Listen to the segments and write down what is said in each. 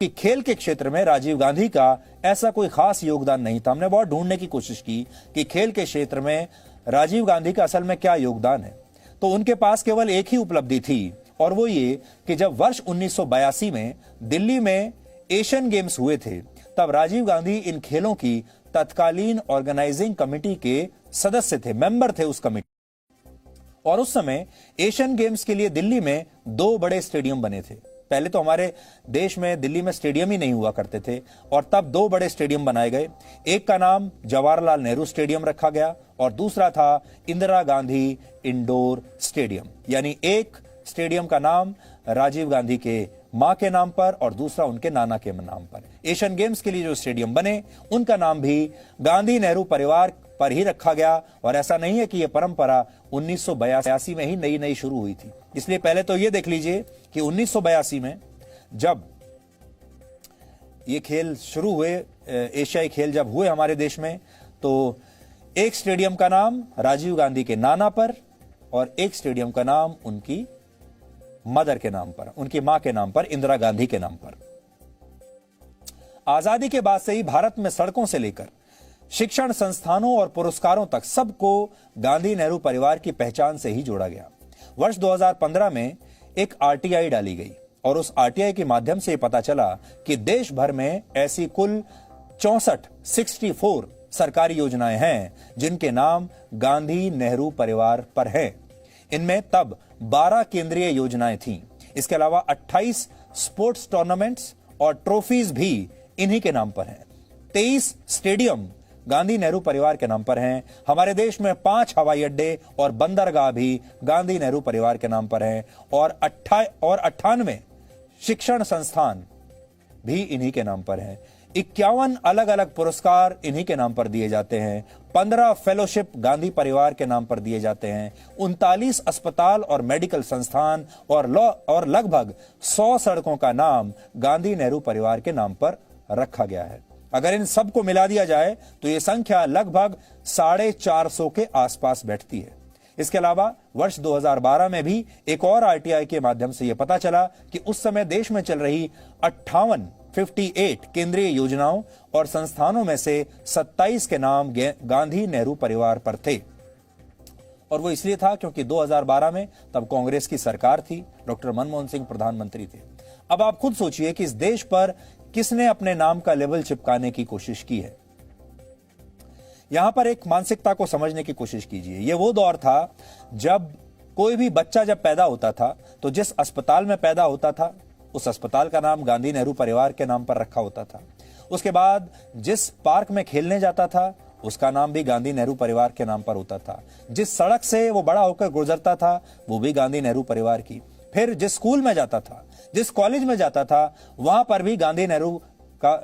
कि खेल के क्षेत्र में राजीव गांधी का ऐसा कोई खास योगदान नहीं था। हमने बहुत ढूंढने की कोशिश की कि खेल के क्षेत्र में राजीव गांधी का असल में क्या योगदान है, तो उनके पास केवल एक ही उपलब्धि थी और वो ये कि जब वर्ष 1982 में दिल्ली में एशियन गेम्स हुए थे, तब राजीव गांधी इन खेलों की तत्कालीन ऑर्गेनाइजिंग कमेटी के सदस्य थे, मेंबर थे उस कमेटी। और उस समय एशियन गेम्स के लिए दिल्ली में 2 बड़े स्टेडियम बने थे। पहले तो हमारे देश में दिल्ली में स्टेडियम ही नहीं हुआ करते थे और तब 2 बड़े स्टेडियम बनाए गए। एक का नाम जवाहरलाल नेहरू स्टेडियम रखा गया और दूसरा था इंदिरा गांधी इंडोर स्टेडियम। यानी एक स्टेडियम का नाम राजीव गांधी के मां के नाम पर और दूसरा उनके नाना के नाम पर। एशियन गेम्स के लिए जो स्टेडियम बने उनका नाम भी गांधी नेहरू परिवार पर ही रखा गया। और ऐसा नहीं है कि यह परंपरा 1982 में ही नई शुरू हुई थी। इसलिए पहले तो यह देख लीजिए कि 1982 में जब ये खेल शुरू हुए, एशियाई खेल जब हुए हमारे देश में, तो एक स्टेडियम का नाम राजीव गांधी के नाना पर और एक स्टेडियम का नाम उनकी मदर के नाम पर, उनकी मां के नाम पर, इंदिरा गांधी के नाम पर। आजादी के बाद से ही भारत में सड़कों से लेकर शिक्षण संस्थानों और पुरस्कारों तक सबको गांधी नेहरू परिवार की पहचान से ही जोड़ा गया। वर्ष 2015 में एक आरटीआई डाली गई और उस आरटीआई के माध्यम से पता चला कि देश भर में ऐसी कुल 64 सरकारी योजनाएं हैं जिनके नाम गांधी नेहरू परिवार पर हैं। इनमें तब 12 केंद्रीय योजनाएं थीं। इसके अलावा 28 स्पोर्ट्स टूर्नामेंट्स और ट्रॉफीज भी इन्हीं के नाम पर हैं। 23 स्टेडियम गांधी नेहरू परिवार के नाम पर हैं। हमारे देश में 5 हवाई अड्डे और बंदरगाह भी गांधी नेहरू परिवार के नाम पर हैं और 98 शिक्षण संस्थान भी इन्हीं के नाम पर हैं। 51 अलग अलग पुरस्कार इन्हीं के नाम पर दिए जाते हैं। 15 फेलोशिप गांधी परिवार के नाम पर दिए जाते हैं। 39 अस्पताल और मेडिकल संस्थान और लगभग 100 सड़कों का नाम गांधी नेहरू परिवार के नाम पर रखा गया है। अगर इन सबको मिला दिया जाए तो यह संख्या लगभग 450 के आसपास बैठती है। इसके अलावा वर्ष 2012 में भी एक और आरटीआई के माध्यम से यह पता चला कि उस समय देश में चल रही 58 केंद्रीय योजनाओं और संस्थानों में से 27 के नाम गांधी नेहरू परिवार पर थे। और वो इसलिए था क्योंकि 2012 में तब कांग्रेस की सरकार थी, डॉक्टर मनमोहन सिंह प्रधानमंत्री थे। अब आप खुद सोचिए कि इस देश पर किसने अपने नाम का लेबल चिपकाने की कोशिश की है। यहां पर एक मानसिकता को समझने की कोशिश कीजिए। यह वो दौर था जब कोई भी बच्चा जब पैदा होता था तो जिस अस्पताल में पैदा होता था उस अस्पताल का नाम गांधी नेहरू परिवार के नाम पर रखा होता था। उसके बाद जिस पार्क में खेलने जाता था उसका नाम भी गांधी नेहरू परिवार के नाम पर होता था। जिस सड़क से वो बड़ा होकर गुजरता था वो भी गांधी नेहरू परिवार की। फिर जिस स्कूल में जाता था, जिस कॉलेज में जाता था, वहां पर भी गांधी नेहरू का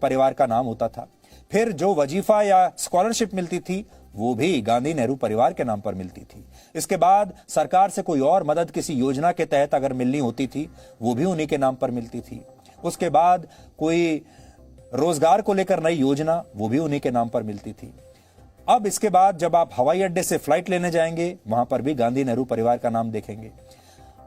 परिवार का नाम होता था। फिर जो वजीफा या स्कॉलरशिप मिलती थी वो भी गांधी नेहरू परिवार के नाम पर मिलती थी। इसके बाद सरकार से कोई और मदद किसी योजना के तहत अगर मिलनी होती थी वो भी उन्हीं के नाम पर मिलती थी। उसके बाद कोई रोजगार को लेकर नई योजना वो भी उन्हीं के नाम पर मिलती थी। अब इसके बाद जब आप हवाई अड्डे से फ्लाइट लेने जाएंगे वहां पर भी गांधी नेहरू परिवार का नाम देखेंगे।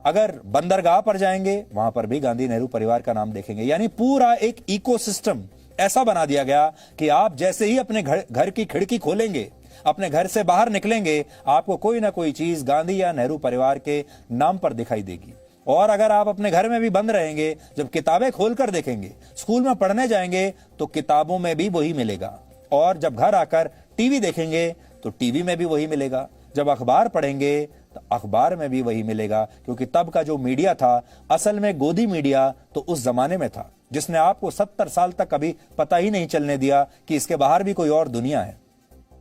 अगर बंदरगाह पर जाएंगे वहां पर भी गांधी नेहरू परिवार का नाम देखेंगे। यानी पूरा एक इकोसिस्टम ऐसा बना दिया गया कि आप जैसे ही अपने घर की खिड़की खोलेंगे, अपने घर से बाहर निकलेंगे, आपको कोई ना कोई चीज गांधी या नेहरू परिवार के नाम पर दिखाई देगी। और अगर आप अपने घर में भी बंद रहेंगे, जब किताबें खोलकर देखेंगे, स्कूल में पढ़ने जाएंगे तो किताबों में भी वही मिलेगा। और जब घर आकर टीवी देखेंगे तो टीवी में भी वही मिलेगा। जब अखबार पढ़ेंगे तो अखबार में भी वही मिलेगा। क्योंकि तब का जो मीडिया था असल में गोदी मीडिया तो उस जमाने में था जिसने आपको 70 साल तक कभी पता ही नहीं चलने दिया कि इसके बाहर भी कोई और दुनिया है।